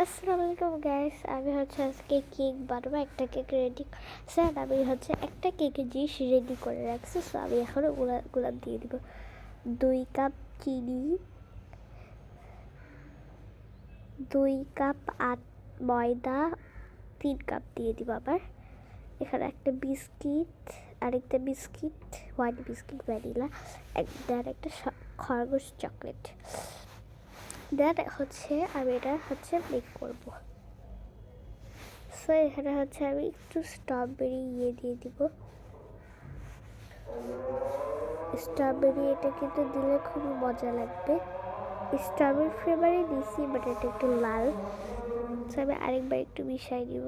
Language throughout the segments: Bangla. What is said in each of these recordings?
আসসালামু আলাইকুম গাইস, আমি হচ্ছে আজকে কেক বানাবো। একটা কেক রেডি স্যার, আমি হচ্ছে একটা কেকের জিনিস রেডি করে রাখছি। সো আমি এখন গোলাপ দিয়ে দিব। 2 কাপ চিনি, 2 কাপ ময়দা, 3 কাপ দিয়ে দিব। আবার এখানে একটা বিস্কিট, আরেকটা বিস্কিট, হোয়াইট বিস্কিট ভ্যানিলা, আর একটা খরগোশ চকলেট। দেন হচ্ছে আমি এটা হচ্ছে মেক করবো। সো এখানে হচ্ছে আমি একটু স্ট্রবেরি দিয়ে দিব। স্ট্রবেরি এটা কিন্তু দিলে খুবই মজা লাগবে। স্ট্রবেরি ফ্লেভারে দিছি, বাট এটা একটু লাল। সো আমি আরেকবার একটু মিশাই দিব।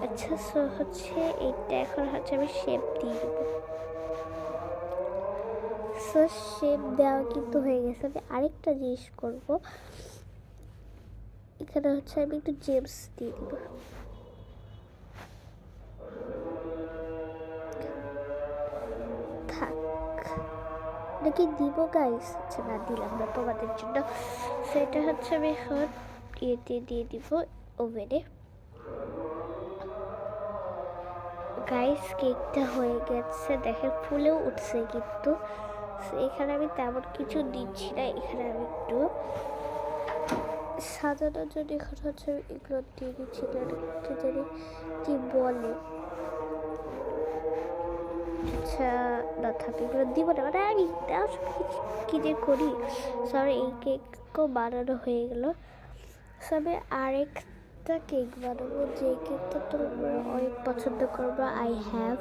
আচ্ছা, সো হচ্ছে এইটা এখন হচ্ছে আমি শেপ দিয়ে দিব। সো শেপ দেওয়া কিন্তু হয়ে গেছে। আমি আরেকটা জিনিস করব। এখানে হচ্ছে আমি একটু জেমস দিয়ে দিব। নাকি দিব গাইস? আচ্ছা, না দিলাম না তোমাদের জন্য। সেটা হচ্ছে আমি এখন ইয়েতে দিয়ে দিব ওভেনে। গাইস কেকটা হয়ে গেছে, দেখেন ফুলেও উঠছে কিন্তু। এখানে আমি তেমন কিছু দিচ্ছি না, এখানে আমি একটু সাজানোর জন্য এখানে হচ্ছে এগুলো দিয়ে দিচ্ছি। কি জানি কি বলে, আচ্ছা না থাকে, এগুলো দিব না। মানে আমি কি যে করি। সরি, এই কেকও বানানো হয়ে গেল। তবে আরেকটা কেক বানাবো, যে কেকটা তোমরা অনেক পছন্দ করবো। আই হ্যাভ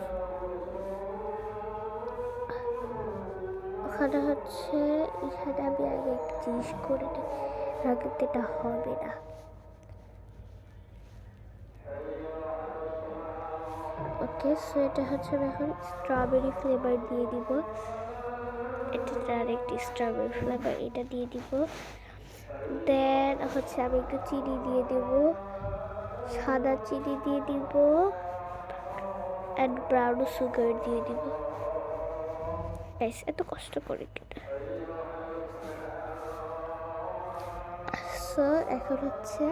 ওখানে হচ্ছে এখানে আমি আগে একটা জিনিস করে নিই, কিন্তু এটা হবে না। ওকে, সো এটা হচ্ছে আমি এখন স্ট্রবেরি ফ্লেভার দিয়ে দিব। এটা আরেকটি স্ট্রবেরি ফ্লেভার, এটা দিয়ে দিব। দেন হচ্ছে আমি একটু চিনি দিয়ে দেব, সাদা চিনি দিয়ে দিব, অ্যান্ড ব্রাউন সুগার দিয়ে দিব। এত কষ্ট করে কিনা। সো এখন হচ্ছে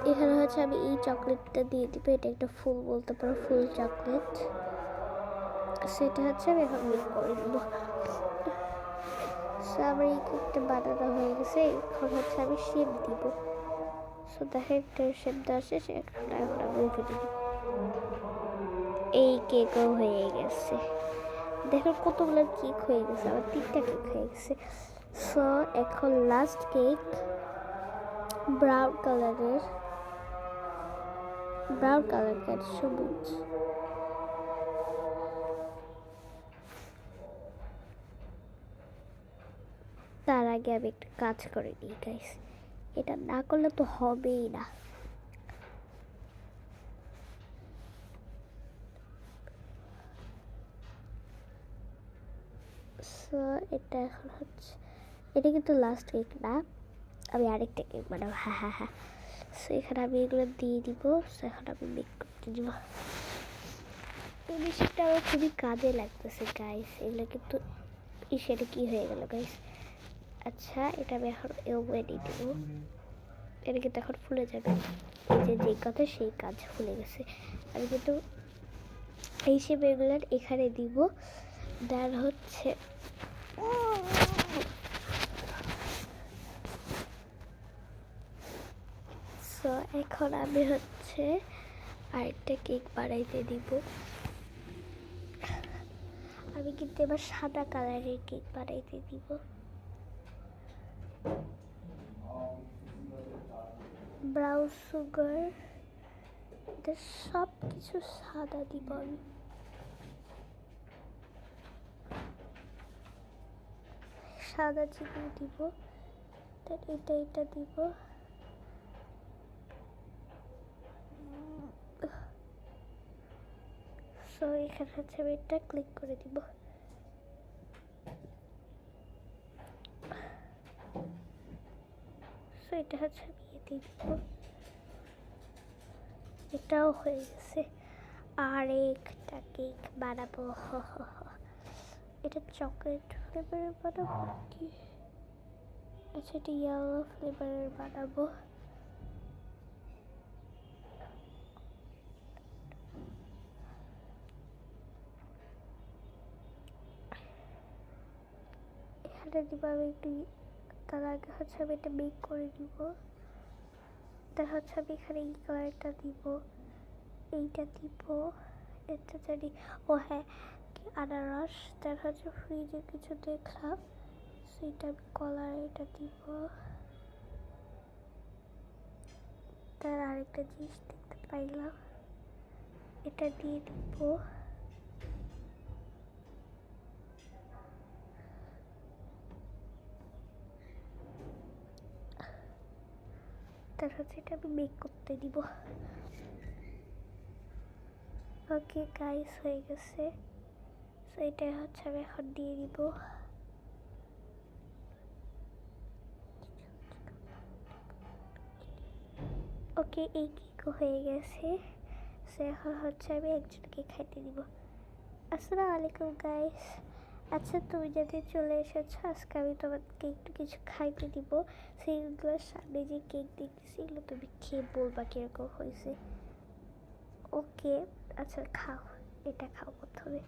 এখানে হচ্ছে আমি এই চকলেটটা দিয়ে দিব। এটা একটা ফুল বলতে পারো, ফুল চকলেট। সেটা হচ্ছে আমি এখন মিক্স করে দিব। সো আমার এই কেকটা বানানো হয়ে গেছে। এখন হচ্ছে আমি শেপ দিব। সো দেখেন একটা শেপ দেওয়া শেষ। এখন আমি ওভেনে দিব। এই কেকও হয়ে গেছে। দেখো কতগুলো কেক হয়ে গেছে, আবার 3টা কেক হয়ে গেছে। সো এখন লাস্ট কেক, ব্রাউন কালার কেন সবুজ। তার আগে আমি একটা কাজ করে নিই গাইস, এটা না করলে তো হবেই না। সো এটা এখন হচ্ছে, এটা কিন্তু লাস্ট কেক না, আমি আরেকটা কেক বানাবো। হ্যাঁ। সো এখানে আমি এগুলো দিয়ে দিব। সো এখন আমি মেক করতে দিব। এই জিনিসটা আমার খুবই কাজে লাগতেছে গাইস। এগুলো কিন্তু সেটা কি হয়ে গেল গাইস। আচ্ছা, এটা আমি এখন ওভেনে দিব। এটা কিন্তু এখন ফুলে যাবে। এই যে কথা সেই কাজ ফুলে গেছে। আমি কিন্তু এই সব এগুলো এখানে দিব। দেন হচ্ছে সো এখন আমি হচ্ছে আরেকটা কেক বানাইতে দিব। আমি কিন্তু এবার সাদা কালারের কেক বানাইতে দিব। ব্রাউন সুগার, সব কিছু সাদা দিব আমি। সাদা চিনি দিব, এটা দিব। সো এখানে হচ্ছে আমি এটা ক্লিক করে দিব। সো এটা হচ্ছে আমি দিয়ে দিব। এটাও হয়ে গেছে। আরেকটা কেক বানাবো। এটা চকলেট ফ্লেভারের বানাবো কি? আচ্ছা এটা ইয়েলো ফ্লেভারের বানাবো। এখানে দিব আমি একটু, তার আগে হচ্ছে আমি এটা মেক করে দিব। তার হচ্ছে আমি এখানে এই কালারটা দিব, এইটা দিব, এটা জানি, ও হ্যাঁ কি আনারস। তার হচ্ছে ফ্রিজে কিছু দেখলাম, সেটা আমি কলার এটা দিব। তার আরেকটা জিনিস দেখতে পাইলাম, এটা দিয়ে দিব। তার হচ্ছে এটা আমি মেক করতে দিব। ওকে গাইস হয়ে গেছে, সো এটা হচ্ছে আমি এখন দিয়ে দিব। ওকে এই কেক হয়ে গেছে, সো এখন হচ্ছে আমি একজনকে খাইতে দিব। আসসালামু আলাইকুম গাইস। আচ্ছা তুমি যাতে চলে এসেছো, আজকে আমি তোমাকে একটু কিছু খাইতে দিব। সেইগুলোর সামনে যে কেক দেখতেছি এগুলো তুমি খেয়ে বলবা কীরকম হয়েছে। ওকে আচ্ছা খাও, এটা খাও প্রথমে।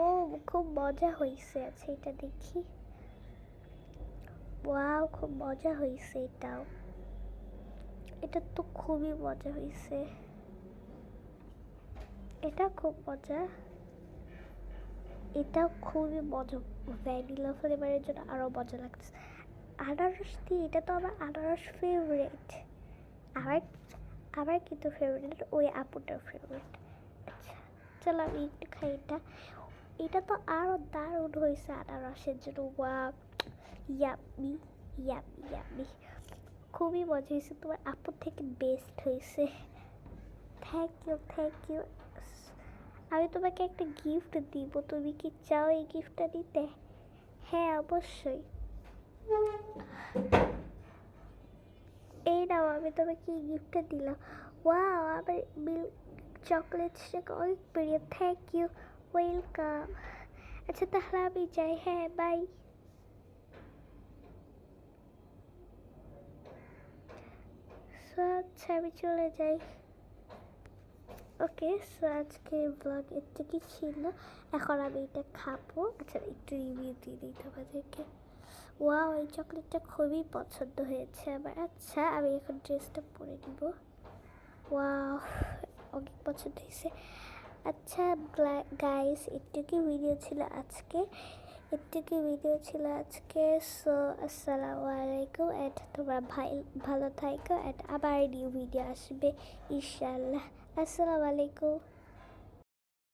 ও খুব মজা হয়েছে। আচ্ছা এটা দেখি, ওয়াও খুব মজা হয়েছে। এটাও, এটা তো খুবই মজা হয়েছে, এটা খুব মজা, এটাও খুবই মজা। ভ্যানিলা ফ্লেভারের জন্য আরও মজা লাগছে। আনারস দিয়ে, এটা তো আমার আনারস ফেভারিট। আমার আমার কিন্তু ফেভারিট ওই আপুটার ফেভারিট। আচ্ছা চলো আমি একটু খাই এটা। এটা তো আরও দারুণ হয়েছে আনারসের জন্য। ওয়াও ইয়াম্মি ইয়াম্মি ইয়াম্মি, খুবই মজা হয়েছে। তোমার আপুর থেকে বেস্ট হয়েছে। Thank you thank you. আমি তোমাকে একটা গিফট দিব, তুমি কি চাও এই গিফটটা দিতে? হ্যাঁ অবশ্যই। এই নাও আমি তোমাকে এই গিফটটা দিলাম। ওয়াও আমার মিল্ক চকলেটসটা অনেক প্রিয়। Thank you, welcome. আচ্ছা তাহলে আমি যাই, হ্যাঁ বাই। সো আচ্ছা আমি চলে যাই। ওকে সো আজকে ব্লগ এটা কি ছিল, এখন আমি এটা খাবো। আচ্ছা একটু রিভিউ দিয়ে দিই তোমাদেরকে। ওয়াও এই চকলেটটা খুবই পছন্দ হয়েছে আমার। আচ্ছা আমি এখন ড্রেসটা পরে নিব। ওয়াও অনেক পছন্দ হয়েছে। আচ্ছা গাইস এটুকু ভিডিও ছিল আজকে, এটুকু ভিডিও ছিল আজকে। সো আসসালামু আলাইকুম অ্যান্ড তোমরা ভালো থাকো, অ্যান্ড আবার নিউ ভিডিও আসবে ইনশাআল্লাহ। আসসালামু আলাইকুম।